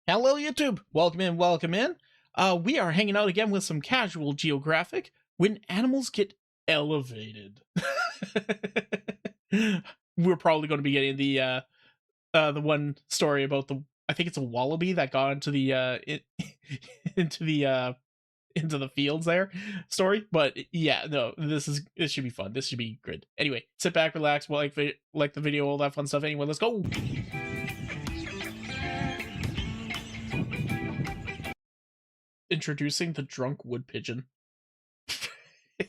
Hello, YouTube. Welcome in, welcome in. We are hanging out again with some casual Geographic when animals get elevated. We're probably going to be getting the one story about I think it's a wallaby that got into into the fields there story. But yeah, no, this should be fun. This should be good. Anyway, sit back, relax, like the video, all that fun stuff. Anyway, let's go. Introducing the drunk wood pigeon.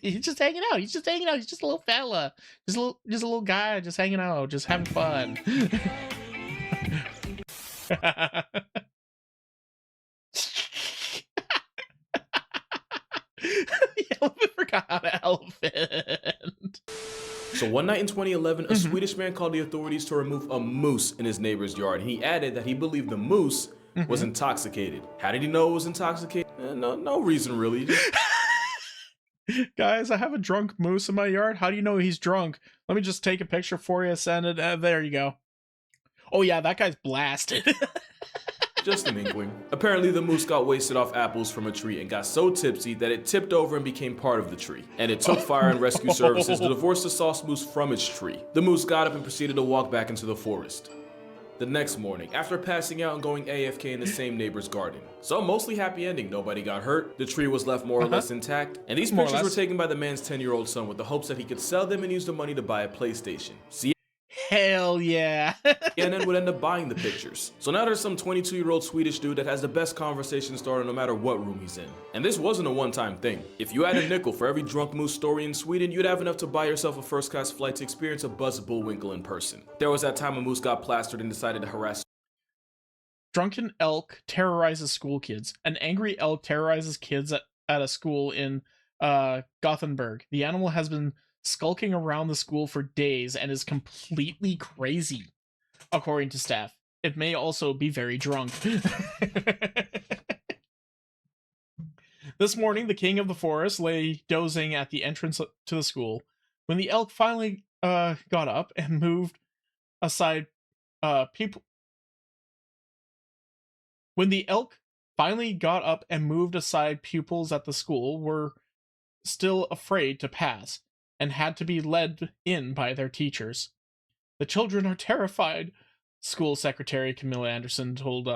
He's just hanging out. He's just hanging out. He's just a little fella. Just a little guy just hanging out, just having fun. The elephant forgot how to elephant. So one night in 2011, a Swedish man called the authorities to remove a moose in his neighbor's yard. He added that he believed the moose was intoxicated. How did he know it was intoxicated? No reason really. Guys, I have a drunk moose in my yard. How do you know he's drunk? Let me just take a picture for you, send it. There you go. Oh yeah, that guy's blasted. Just an inkling. Apparently the moose got wasted off apples from a tree and got so tipsy that it tipped over and became part of the tree. And it took fire and rescue services to divorce the sauce moose from its tree. The moose got up and proceeded to walk back into the forest. The next morning, after passing out and going AFK in the same neighbor's garden. So mostly happy ending, nobody got hurt, the tree was left more or less intact, and these pictures were taken by the man's 10-year-old son with the hopes that he could sell them and use the money to buy a PlayStation. See? Hell yeah. And then would end up buying the pictures. So now there's some 22-year-old Swedish dude that has the best conversation starter no matter what room he's in. And this wasn't a one-time thing. If you had a nickel for every drunk moose story in Sweden, you'd have enough to buy yourself a first-class flight to experience a Buzz Bullwinkle in person. There was that time a moose got plastered and decided to harass. Drunken elk terrorizes school kids. An angry elk terrorizes kids at a school in Gothenburg. The animal has been skulking around the school for days and is completely crazy, according to staff. It may also be very drunk. This morning, the king of the forest lay dozing at the entrance to the school. When the elk finally got up and moved aside, When the elk finally got up and moved aside, pupils at the school were still afraid to pass and had to be led in by their teachers. The children are terrified, school secretary Camilla Anderson told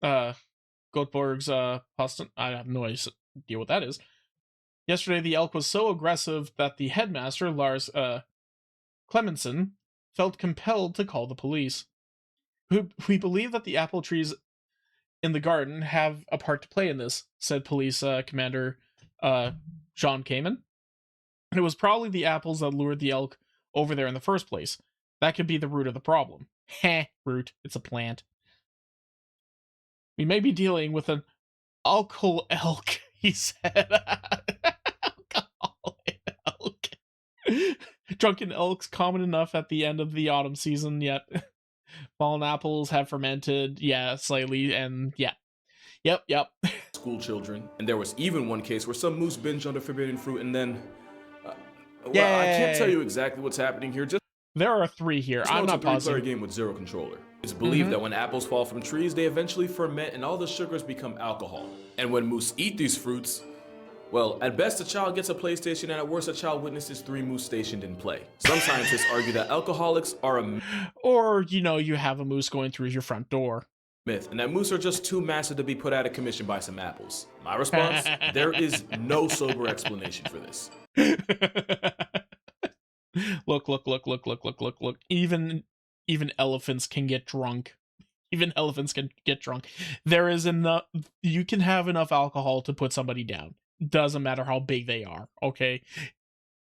Göteborg's Posten. I have no idea what that is. Yesterday, the elk was so aggressive that the headmaster, Lars Clemenson, felt compelled to call the police. We believe that the apple trees in the garden have a part to play in this, said police commander Jean Kamen. And it was probably the apples that lured the elk over there in the first place. That could be the root of the problem. Heh, root. It's a plant. We may be dealing with an alcohol elk, he said. Alcohol elk. Drunken elks common enough at the end of the autumn season, yet fallen apples have fermented, slightly, and Yep. School children. And there was even one case where some moose binged on the forbidden fruit and then... I can't tell you exactly what's happening here. There are 3 here. I'm not positive. It's a 3-player game with 0 controller. It's believed that when apples fall from trees, they eventually ferment and all the sugars become alcohol. And when moose eat these fruits, well, at best a child gets a PlayStation and at worst a child witnesses 3 moose stationed in play. Some scientists argue that alcoholics are a or, you have a moose going through your front door. Myth, and that moose are just too massive to be put out of commission by some apples. My response, there is no sober explanation for this. Look. Even elephants can get drunk. Even elephants can get drunk. There is enough. You can have enough alcohol to put somebody down. Doesn't matter how big they are. Okay,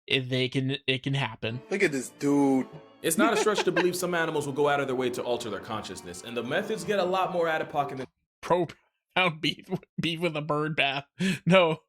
it can happen. Look at this dude. It's not a stretch to believe some animals will go out of their way to alter their consciousness, and the methods get a lot more out of pocket than profound beef with a bird bath. No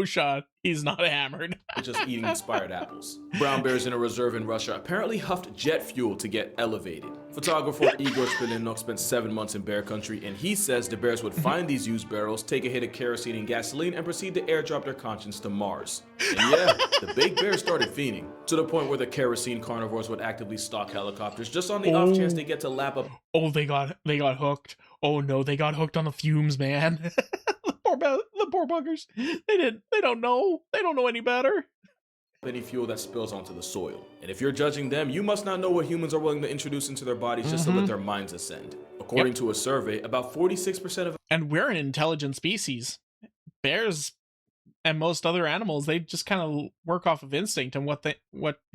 shot. He's not hammered. Just eating expired apples. Brown bears in a reserve in Russia apparently huffed jet fuel to get elevated. Photographer Igor Spilinok spent 7 months in bear country, and he says the bears would find these used barrels, take a hit of kerosene and gasoline, and proceed to airdrop their conscience to Mars. And yeah, the big bears started fiending, to the point where the kerosene carnivores would actively stalk helicopters just on the off chance they get to lap up. Oh, they got hooked. Oh no, they got hooked on the fumes, man. The poor buggers. They don't know any better. Any fuel that spills onto the soil. And if you're judging them, you must not know what humans are willing to introduce into their bodies just to let their minds ascend. According to a survey, about 46% of... And we're an intelligent species. Bears and most other animals, they just kind of work off of instinct and what they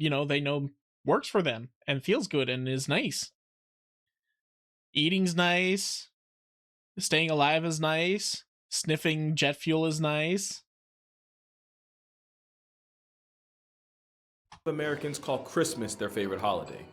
know works for them and feels good and is nice. Eating's nice. Staying alive is nice. Sniffing jet fuel is nice. Americans call Christmas their favorite holiday.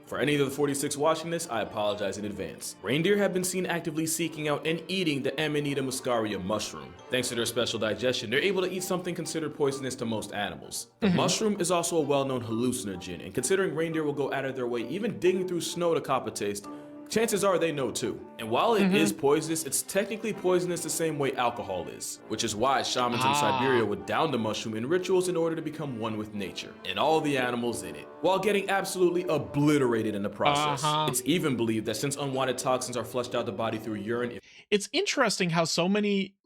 For any of the 46 watching this, I apologize in advance. Reindeer have been seen actively seeking out and eating the Amanita muscaria mushroom. Thanks to their special digestion, they're able to eat something considered poisonous to most animals. The mushroom is also a well-known hallucinogen, and considering reindeer will go out of their way even digging through snow to cop a taste, chances are they know too. And while it is poisonous, it's technically poisonous the same way alcohol is, which is why shamans in Siberia would down the mushroom in rituals in order to become one with nature and all the animals in it, while getting absolutely obliterated in the process. It's even believed that since unwanted toxins are flushed out the body through urine... It's interesting how so many,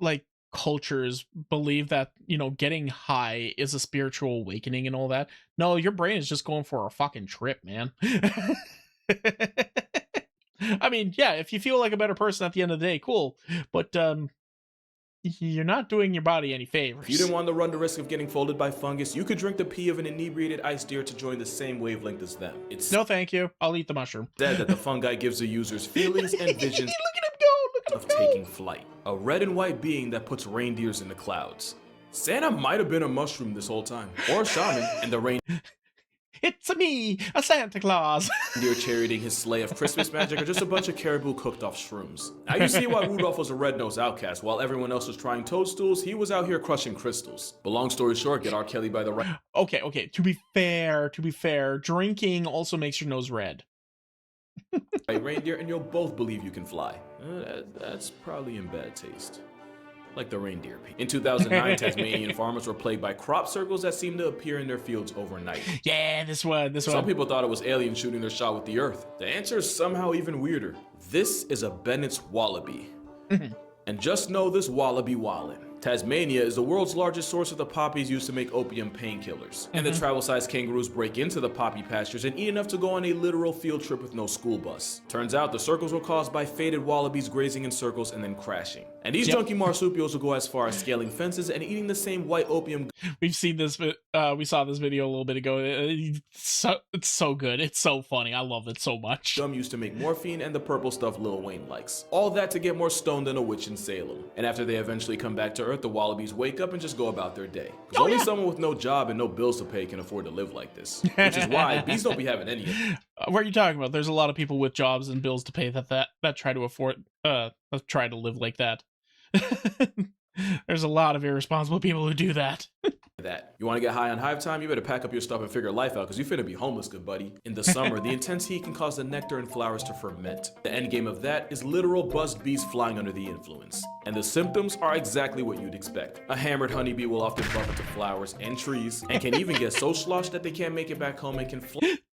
cultures believe that, getting high is a spiritual awakening and all that. No, your brain is just going for a fucking trip, man. I mean, yeah, if you feel like a better person at the end of the day, cool. But you're not doing your body any favors. If you didn't want to run the risk of getting folded by fungus, you could drink the pee of an inebriated ice deer to join the same wavelength as them. It's no thank you. I'll eat the mushroom. Said that the fungi gives the users feelings and visions of taking flight. A red and white being that puts reindeers in the clouds. Santa might have been a mushroom this whole time. Or a shaman, and the reindeer... It's me, a Santa Claus. Reindeer charioting his sleigh of Christmas magic are just a bunch of caribou cooked off shrooms. Now you see why Rudolph was a red-nosed outcast. While everyone else was trying toadstools, he was out here crushing crystals. But long story short, get R. Kelly by the right... Okay, to be fair, drinking also makes your nose red. Reindeer, and you'll both believe you can fly. That's probably in bad taste. Like the reindeer. In 2009, Tasmanian farmers were plagued by crop circles that seemed to appear in their fields overnight. Yeah, this one. Some people thought it was aliens shooting their shot with the earth. The answer is somehow even weirder. This is a Bennett's wallaby. And just know this wallaby wallin. Tasmania is the world's largest source of the poppies used to make opium painkillers. And the travel-sized kangaroos break into the poppy pastures and eat enough to go on a literal field trip with no school bus. Turns out the circles were caused by faded wallabies grazing in circles and then crashing. And these junky marsupials will go as far as scaling fences and eating the same white opium. We've seen this, we saw this video a little bit ago. It's so good. It's so funny. I love it so much. Gum used to make morphine and the purple stuff Lil Wayne likes. All that to get more stoned than a witch in Salem. And after they eventually come back to Earth, the wallabies wake up and just go about their day. Only someone with no job and no bills to pay can afford to live like this. Which is why bees don't be having any of it. What are you talking about? There's a lot of people with jobs and bills to pay that try to afford, try to live like that. There's a lot of irresponsible people who do that. You want to get high on hive time? You better pack up your stuff and figure life out, because you finna be homeless, good buddy. In the summer, the intense heat can cause the nectar and flowers to ferment. The end game of that is literal buzzed bees flying under the influence. And the symptoms are exactly what you'd expect. A hammered honeybee will often bump into flowers and trees, and can even get so sloshed that they can't make it back home and can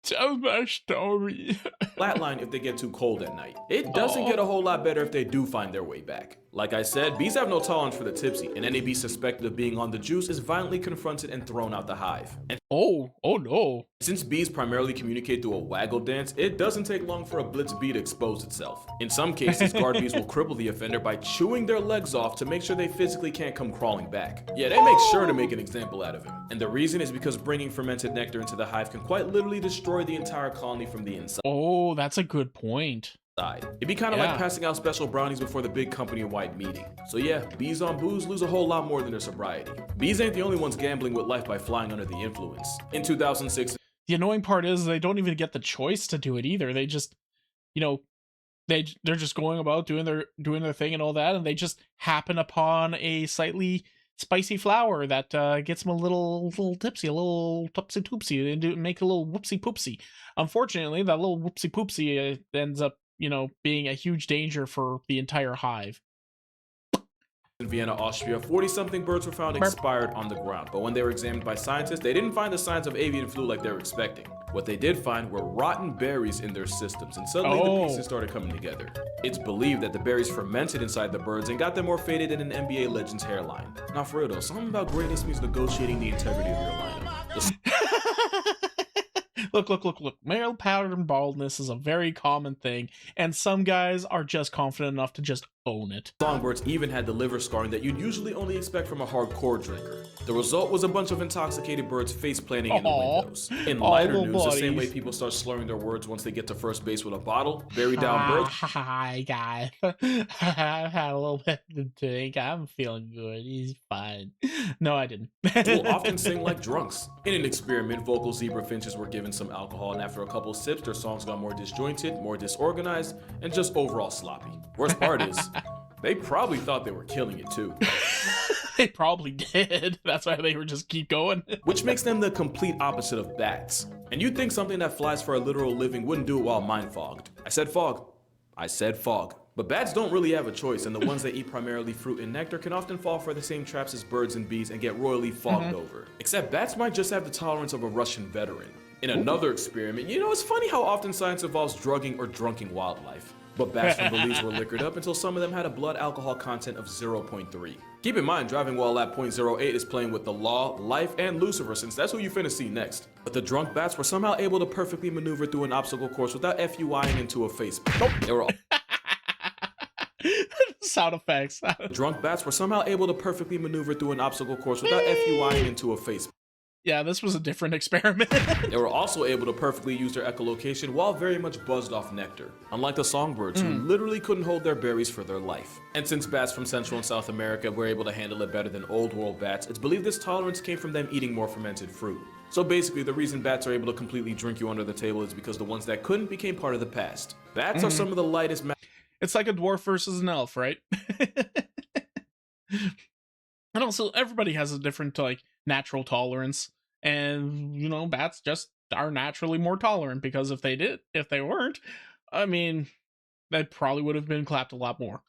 tell my story. Flatline if they get too cold at night. It doesn't get a whole lot better if they do find their way back. Like I said, bees have no tolerance for the tipsy, and any bee suspected of being on the juice is violently confronted and thrown out the hive. And oh no. Since bees primarily communicate through a waggle dance, it doesn't take long for a blitz bee to expose itself. In some cases, guard bees will cripple the offender by chewing their legs off to make sure they physically can't come crawling back. Yeah, they make sure to make an example out of him. And the reason is because bringing fermented nectar into the hive can quite literally destroy the entire colony from the inside. Oh, that's a good point. It'd be kind of like passing out special brownies before the big company-wide meeting. So yeah, bees on booze lose a whole lot more than their sobriety. Bees ain't the only ones gambling with life by flying under the influence. In 2006, the annoying part is they don't even get the choice to do it either. They just, they're just going about doing their thing and all that, and they just happen upon a slightly spicy flour that gets them a little tipsy, a little topsy toopsy, and make a little whoopsie poopsie. Unfortunately, that little whoopsie poopsie ends up, being a huge danger for the entire hive. In Vienna, Austria, 40-something birds were found expired on the ground, but when they were examined by scientists, they didn't find the signs of avian flu like they were expecting. What they did find were rotten berries in their systems, and suddenly the pieces started coming together. It's believed that the berries fermented inside the birds and got them more faded than an NBA legend's hairline. Now for real though, something about greatness means negotiating the integrity of your lineup. Look. Male pattern baldness is a very common thing, and some guys are just confident enough to just own it. Songbirds even had the liver scarring that you'd usually only expect from a hardcore drinker. The result was a bunch of intoxicated birds face-planting in the windows. In lighter news, the same way people start slurring their words once they get to first base with a bottle, bury down birds. Hi guys, I've had a little bit to drink. I'm feeling good. He's fine. No, I didn't. Will often sing like drunks. In an experiment, vocal zebra finches were given some alcohol, and after a couple sips, their songs got more disjointed, more disorganized, and just overall sloppy. Worst part is, they probably thought they were killing it too. They probably did. That's why they were just keep going. Which makes them the complete opposite of bats. And you'd think something that flies for a literal living wouldn't do it while mind fogged. I said fog. But bats don't really have a choice, and the ones that eat primarily fruit and nectar can often fall for the same traps as birds and bees and get royally fogged over. Except bats might just have the tolerance of a Russian veteran. In another experiment, it's funny how often science involves drugging or drunking wildlife. But bats from Belize were liquored up until some of them had a blood alcohol content of 0.3. Keep in mind, driving while at 0.08 is playing with the law, life, and Lucifer, since that's who you finna see next. But the drunk bats were somehow able to perfectly maneuver through an obstacle course without FUIing into a face. They were all sound effects. Drunk bats were somehow able to perfectly maneuver through an obstacle course without FUIing into a face. Yeah, this was a different experiment. They were also able to perfectly use their echolocation while very much buzzed off nectar, unlike the songbirds who literally couldn't hold their berries for their life. And since bats from Central and South America were able to handle it better than old world bats, it's believed this tolerance came from them eating more fermented fruit. So basically, the reason bats are able to completely drink you under the table is because the ones that couldn't became part of the past. Bats are some of the lightest It's like a dwarf versus an elf, right? And also, everybody has a different, natural tolerance. And, bats just are naturally more tolerant, because if they weren't, I mean, they probably would have been clapped a lot more.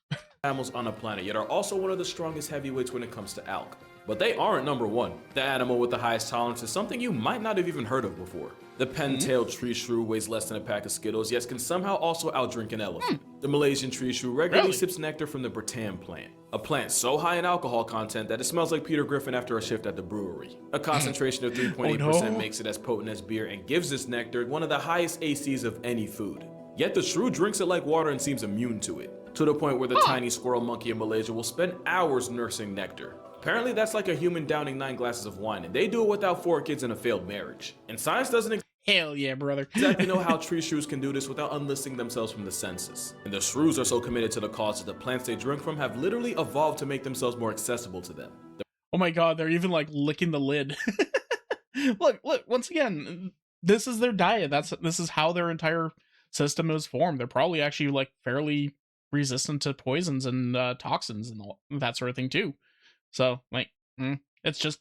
Mammals on the planet, yet are also one of the strongest heavyweights when it comes to elk. But they aren't number one. The animal with the highest tolerance is something you might not have even heard of before. The pen-tailed tree shrew weighs less than a pack of Skittles, yet can somehow also outdrink an elephant. The Malaysian tree shrew regularly sips nectar from the Batam plant, a plant so high in alcohol content that it smells like Peter Griffin after a shift at the brewery. A concentration of 3.8% makes it as potent as beer and gives this nectar one of the highest ACs of any food. Yet the shrew drinks it like water and seems immune to it, to the point where the tiny squirrel monkey in Malaysia will spend hours nursing nectar. Apparently that's like a human downing 9 glasses of wine, and they do it without 4 kids and a failed marriage. And science doesn't Hell yeah, brother. exactly know how tree shrews can do this without unlisting themselves from the census. And the shrews are so committed to the cause that the plants they drink from have literally evolved to make themselves more accessible to them. Oh my god, they're even licking the lid. Look, once again, this is their diet. This is how their entire system is formed. They're probably actually fairly resistant to poisons and toxins and all that sort of thing too. So, it's just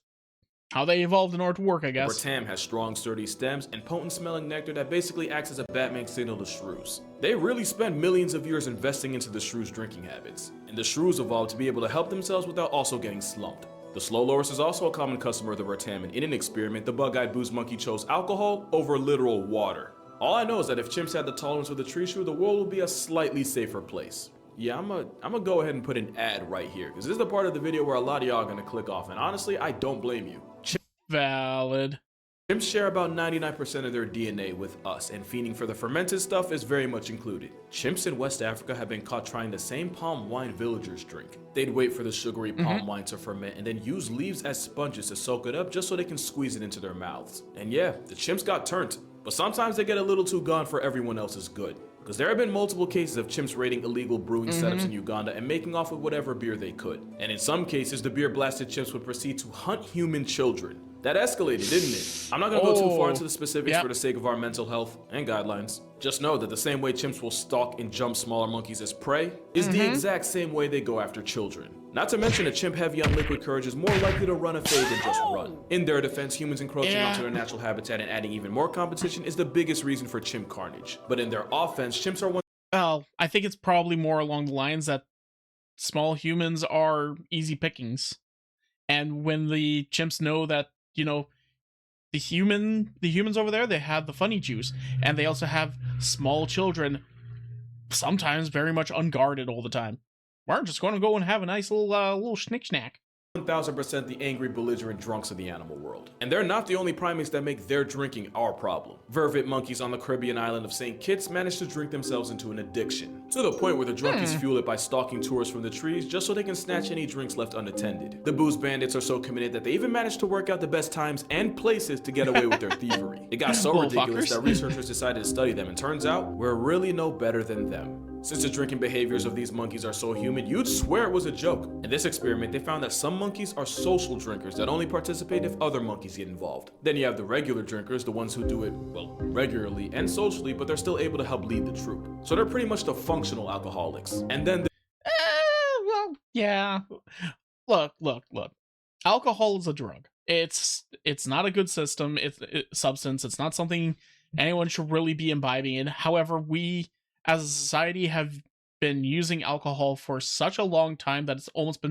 how they evolved in order to work, I guess. Batam has strong, sturdy stems and potent-smelling nectar that basically acts as a Batman signal to shrews. They really spend millions of years investing into the shrews' drinking habits, and the shrews evolved to be able to help themselves without also getting slumped. The slow loris is also a common customer of the Batam, and in an experiment, the bug-eyed booze monkey chose alcohol over literal water. All I know is that if chimps had the tolerance of the tree shrew, the world would be a slightly safer place. Yeah, I'm gonna go ahead and put an ad right here, because this is the part of the video where a lot of y'all are gonna click off, and honestly, I don't blame you. Valid. Chimps share about 99% of their DNA with us, and fiending for the fermented stuff is very much included. Chimps in West Africa have been caught trying the same palm wine villagers drink. They'd wait for the sugary palm wine to ferment and then use leaves as sponges to soak it up just so they can squeeze it into their mouths. And yeah, the chimps got turned, but sometimes they get a little too gone for everyone else's good. Because there have been multiple cases of chimps raiding illegal brewing setups in Uganda and making off with whatever beer they could. And in some cases, the beer-blasted chimps would proceed to hunt human children. That escalated, didn't it? I'm not gonna go too far into the specifics for the sake of our mental health and guidelines. Just know that the same way chimps will stalk and jump smaller monkeys as prey is the exact same way they go after children. Not to mention a chimp heavy on liquid courage is more likely to run a fade than just run. In their defense, humans encroaching onto their natural habitat and adding even more competition is the biggest reason for chimp carnage. But in their offense, chimps are one. Well, I think it's probably more along the lines that small humans are easy pickings. And when the chimps know that, the humans over there, they have the funny juice, and they also have small children, sometimes very much unguarded all the time. We're just going to go and have a nice little schnick-schnack. 1000% the angry, belligerent drunks of the animal world. And they're not the only primates that make their drinking our problem. Vervet monkeys on the Caribbean island of St. Kitts managed to drink themselves into an addiction, to the point where the drunkies fuel it by stalking tourists from the trees just so they can snatch any drinks left unattended. The booze bandits are so committed that they even managed to work out the best times and places to get away with their thievery. It got so ridiculous that researchers decided to study them, and turns out we're really no better than them. Since the drinking behaviors of these monkeys are so human, you'd swear it was a joke. In this experiment, they found that some monkeys are social drinkers that only participate if other monkeys get involved. Then you have the regular drinkers, the ones who do it, well, regularly and socially, but they're still able to help lead the troop. So they're pretty much the functional alcoholics. And then well, yeah. Look. Alcohol is a drug. It's not a good substance. It's not something anyone should really be imbibing in. However, we as a society have been using alcohol for such a long time that it's almost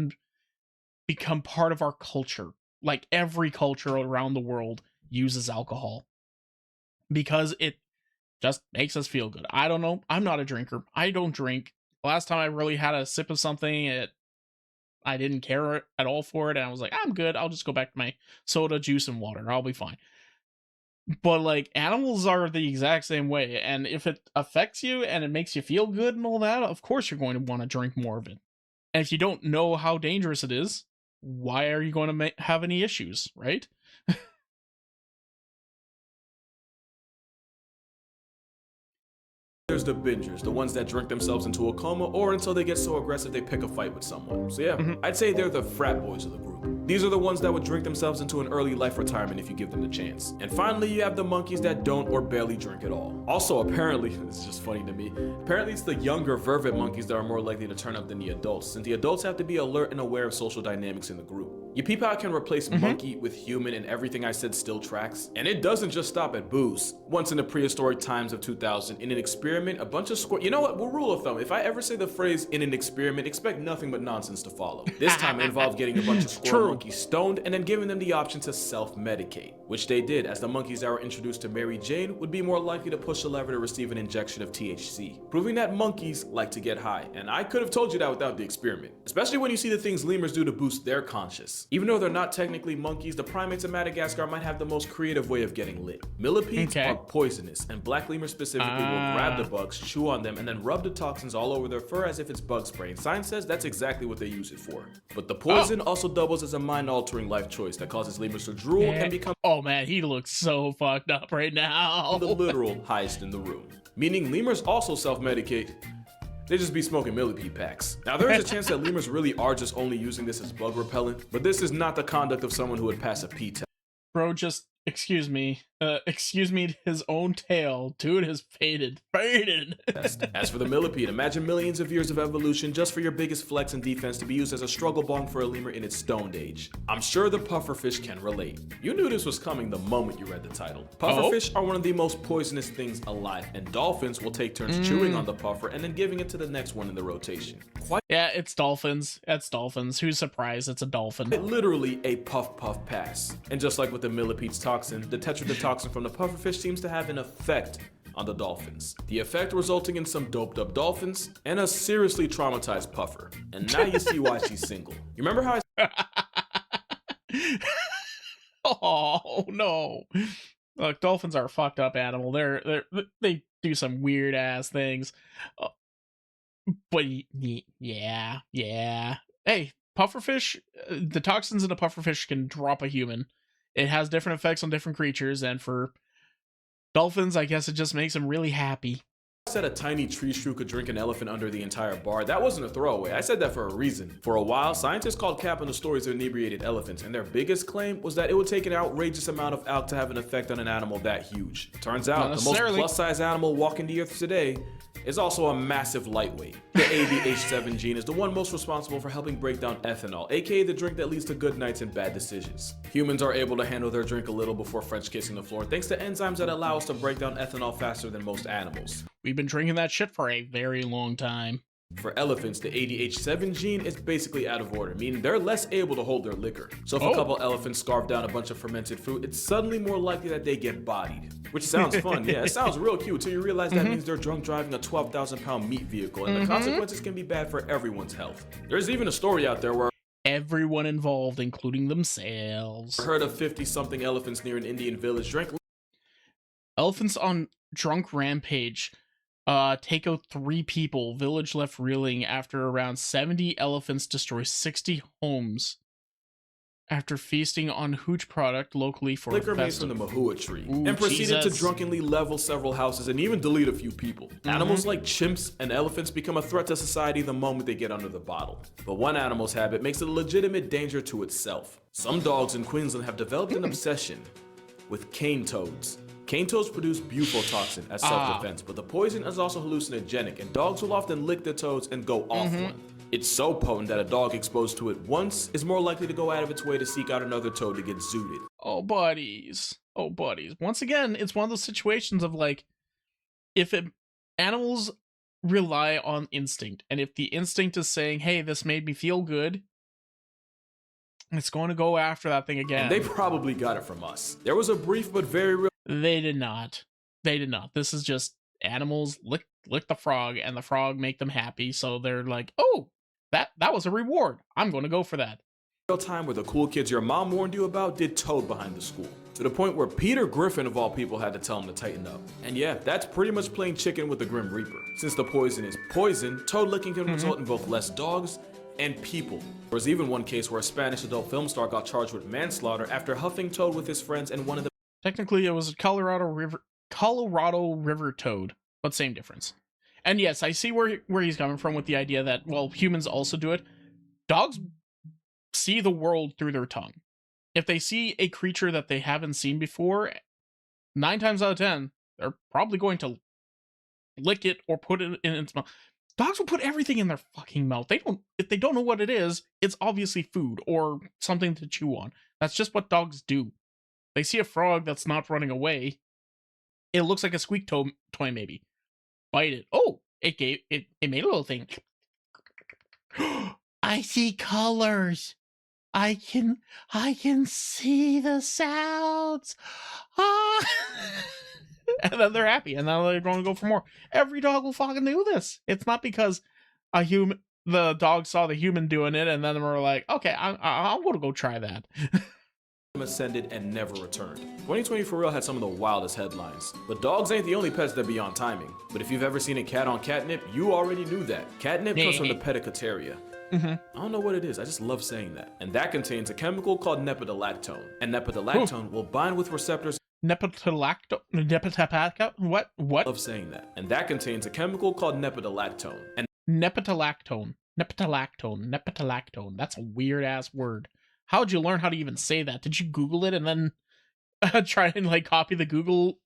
become part of our culture. Like every culture around the world uses alcohol because it just makes us feel good. I don't know. I'm not a drinker. I don't drink. Last time I really had a sip of something, I didn't care at all for it, and I was like, I'm good. I'll just go back to my soda, juice, and water. I'll be fine. But like, animals are the exact same way, and if it affects you and it makes you feel good and all that, of course you're going to want to drink more of it. And if you don't know how dangerous it is, why are you going to have any issues, right? there's the bingers, the ones that drink themselves into a coma or until they get so aggressive they pick a fight with someone. So yeah, I'd say they're the frat boys of the group. These are the ones that would drink themselves into an early life retirement if you give them the chance. And finally, you have the monkeys that don't or barely drink at all. Also, apparently, this is just funny to me, apparently it's the younger vervet monkeys that are more likely to turn up than the adults, since the adults have to be alert and aware of social dynamics in the group. You peep how I can replace monkey with human and everything I said still tracks? And it doesn't just stop at booze. Once in the prehistoric times of 2000, in an experiment, a bunch of you know what, we'll rule of thumb. If I ever say the phrase in an experiment, expect nothing but nonsense to follow. This time it involved getting a bunch of squirrel monkeys stoned and then giving them the option to self-medicate, which they did, as the monkeys that were introduced to Mary Jane would be more likely to push the lever to receive an injection of THC, proving that monkeys like to get high. And I could have told you that without the experiment, especially when you see the things lemurs do to boost their conscious. Even though they're not technically monkeys, the primates of Madagascar might have the most creative way of getting lit. Millipedes are poisonous, and black lemurs specifically will grab the bugs, chew on them, and then rub the toxins all over their fur as if it's bug spray. And science says that's exactly what they use it for. But the poison also doubles as a mind-altering life choice that causes lemurs to drool and become— oh man, he looks so fucked up right now. the literal highest in the room. Meaning lemurs also self-medicate. They just be smoking millipede packs. Now there is a chance that lemurs really are just only using this as bug repellent, but this is not the conduct of someone who would pass a pee test. Bro, just excuse me to his own tail. Dude has faded. As for the millipede, imagine millions of years of evolution just for your biggest flex and defense to be used as a struggle bong for a lemur in its stoned age. I'm sure the pufferfish can relate. You knew this was coming the moment you read the title. Pufferfish are one of the most poisonous things alive, and dolphins will take turns chewing on the puffer and then giving it to the next one in the rotation. Yeah, it's dolphins. It's dolphins. Who's surprised? It's a dolphin. Literally a puff pass. And just like with the millipede's toxin, the tetrodotoxin from the pufferfish seems to have an effect on the dolphins. The effect resulting in some doped up dolphins and a seriously traumatized puffer. And now you see why she's single. You remember how oh no. Look, dolphins are a fucked up animal. They do some weird ass things. But yeah. Hey, pufferfish, the toxins in a pufferfish can drop a human. It has different effects on different creatures, and for dolphins, I guess it just makes them really happy. I said a tiny tree shrew could drink an elephant under the entire bar, that wasn't a throwaway. I said that for a reason. For a while, scientists called cap on the stories of inebriated elephants, and their biggest claim was that it would take an outrageous amount of alk to have an effect on an animal that huge. Turns out, the most plus-size animal walking the earth today is also a massive lightweight. The ADH7 gene is the one most responsible for helping break down ethanol, aka the drink that leads to good nights and bad decisions. Humans are able to handle their drink a little before French kissing the floor thanks to enzymes that allow us to break down ethanol faster than most animals. We've been drinking that shit for a very long time. For elephants, the ADH7 gene is basically out of order, meaning they're less able to hold their liquor. So if a couple elephants scarf down a bunch of fermented fruit, it's suddenly more likely that they get bodied. Which sounds fun, yeah, it sounds real cute till you realize that means they're drunk driving a 12,000-pound meat vehicle, and the consequences can be bad for everyone's health. There's even a story out there where everyone involved, including themselves, a herd of 50-something elephants near an Indian village drank. Elephants on drunk rampage. Take out 3 people. Village left reeling after around 70 elephants destroy 60 homes after feasting on hooch product locally for liquor made from the mahua tree. Ooh, and proceeded Jesus. to drunkenly level several houses and even delete a few people. Animals like chimps and elephants become a threat to society the moment they get under the bottle. But one animal's habit makes it a legitimate danger to itself. Some dogs in Queensland have developed an obsession with cane toads. Cane toads produce bufotoxin as self-defense, but the poison is also hallucinogenic, and dogs will often lick the toads and go off one. It's so potent that a dog exposed to it once is more likely to go out of its way to seek out another toad to get zooted. Oh, buddies. Oh, buddies. Once again, it's one of those situations of like, if animals rely on instinct, and if the instinct is saying, hey, this made me feel good, it's going to go after that thing again. And they probably got it from us. There was a brief but very real... They did not. They did not. This is just animals lick the frog, and the frog make them happy, so they're like, oh, that was a reward. I'm going to go for that. Time where the cool kids your mom warned you about did toad behind the school. To the point where Peter Griffin, of all people, had to tell him to tighten up. And yeah, that's pretty much playing chicken with the Grim Reaper. Since the poison is poison, toad licking can result in both less dogs and people. There was even one case where a Spanish adult film star got charged with manslaughter after huffing toad with his friends, and one of the... Technically, it was a Colorado River toad, but same difference. And yes, I see where he's coming from with the idea that, well, humans also do it. Dogs see the world through their tongue. If they see a creature that they haven't seen before, 9 times out of 10, they're probably going to lick it or put it in its mouth. Dogs will put everything in their fucking mouth. If they don't know what it is, it's obviously food or something to chew on. That's just what dogs do. They see a frog that's not running away. It looks like a squeak toy maybe. Bite it. Oh, it made a little thing. I see colors. I can see the sounds. Ah! And then they're happy, and now they're going to go for more. Every dog will fucking do this. It's not because the dog saw the human doing it, and then they were like, okay, I'm going to go try that. Ascended and never returned. 2020 for real had some of the wildest headlines. But dogs ain't the only pets that be on timing. But if you've ever seen a cat on catnip, you already knew that. Catnip comes from the pedicateria. I don't know what it is, I just love saying that. And that contains a chemical called nepidolactone. And nepidolactone will bind with receptors. What? Love saying that. And that contains a chemical called nepidolactone. And Nepidolactone. That's a weird ass word. How'd you learn how to even say that? Did you Google it and then try and like copy the Google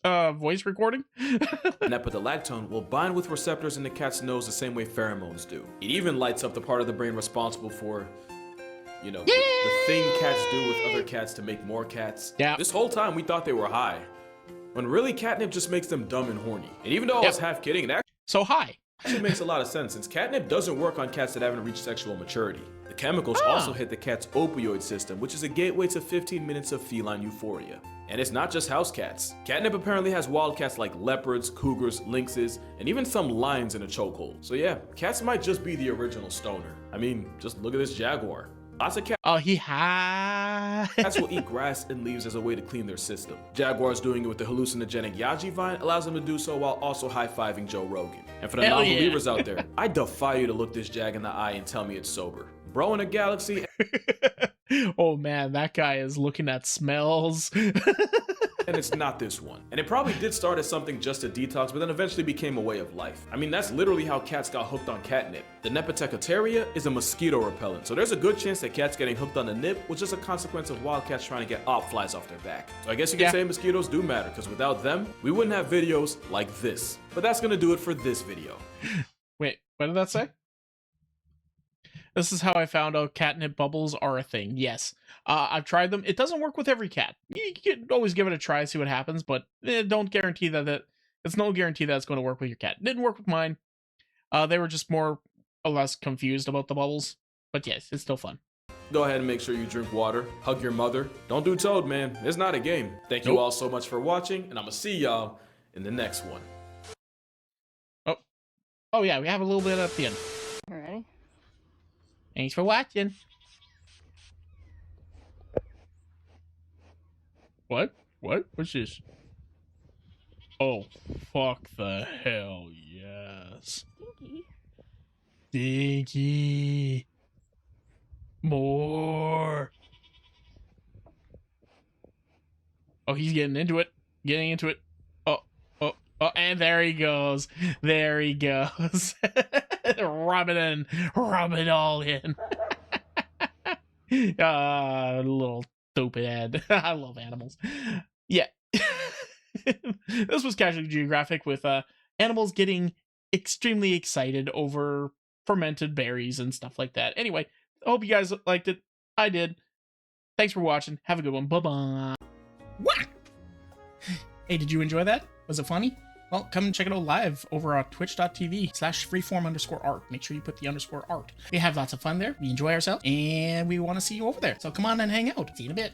voice recording? Nepidolactone will bind with receptors in the cat's nose the same way pheromones do. It even lights up the part of the brain responsible for, you know, the thing cats do with other cats to make more cats. Yeah. This whole time we thought they were high, when really catnip just makes them dumb and horny. And even though I was half kidding, it actually makes a lot of sense, since catnip doesn't work on cats that haven't reached sexual maturity. The chemicals also hit the cat's opioid system, which is a gateway to 15 minutes of feline euphoria. And it's not just house cats. Catnip apparently has wild cats like leopards, cougars, lynxes, and even some lions in a chokehold. So yeah, cats might just be the original stoner. I mean, just look at this jaguar. Lots of cats. Oh, cats will eat grass and leaves as a way to clean their system. Jaguars doing it with the hallucinogenic yaji vine allows them to do so while also high-fiving Joe Rogan. And for the non-believers out there, I defy you to look this jag in the eye and tell me it's sober. Bro in a galaxy. Oh man, that guy is looking at smells. And it's not this one. And it probably did start as something just a detox, but then eventually became a way of life. I mean, that's literally how cats got hooked on catnip. The Nepotecoteria is a mosquito repellent, so there's a good chance that cats getting hooked on the nip was just a consequence of wildcats trying to get op flies off their back. So I guess you could say mosquitoes do matter, because without them, we wouldn't have videos like this. But that's gonna do it for this video. Wait, what did that say? This is how I found out catnip bubbles are a thing. Yes. I've tried them. It doesn't work with every cat. You can always give it a try, see what happens, but don't guarantee that it's no guarantee that it's going to work with your cat. It didn't work with mine. They were just more or less confused about the bubbles. But yes, it's still fun. Go ahead and make sure you drink water, hug your mother. Don't do Toad, man. It's not a game. Thank you all so much for watching, and I'm gonna see y'all in the next one. Oh yeah, we have a little bit at the end. All right. Thanks for watching. What? What's this? Oh, fuck the hell, yes. Stinky. More. Oh, he's getting into it. Oh, and there he goes. There he goes. Rub it in. Rub it all in. Little stupid head. I love animals. Yeah. This was Casually Geographic with animals getting extremely excited over fermented berries and stuff like that. Anyway, I hope you guys liked it. I did. Thanks for watching. Have a good one. Bye-bye. What? Hey, did you enjoy that? Was it funny? Well, come and check it out live over on twitch.tv/freeform_art. Make sure you put the _art. We have lots of fun there. We enjoy ourselves, and we want to see you over there. So come on and hang out. See you in a bit.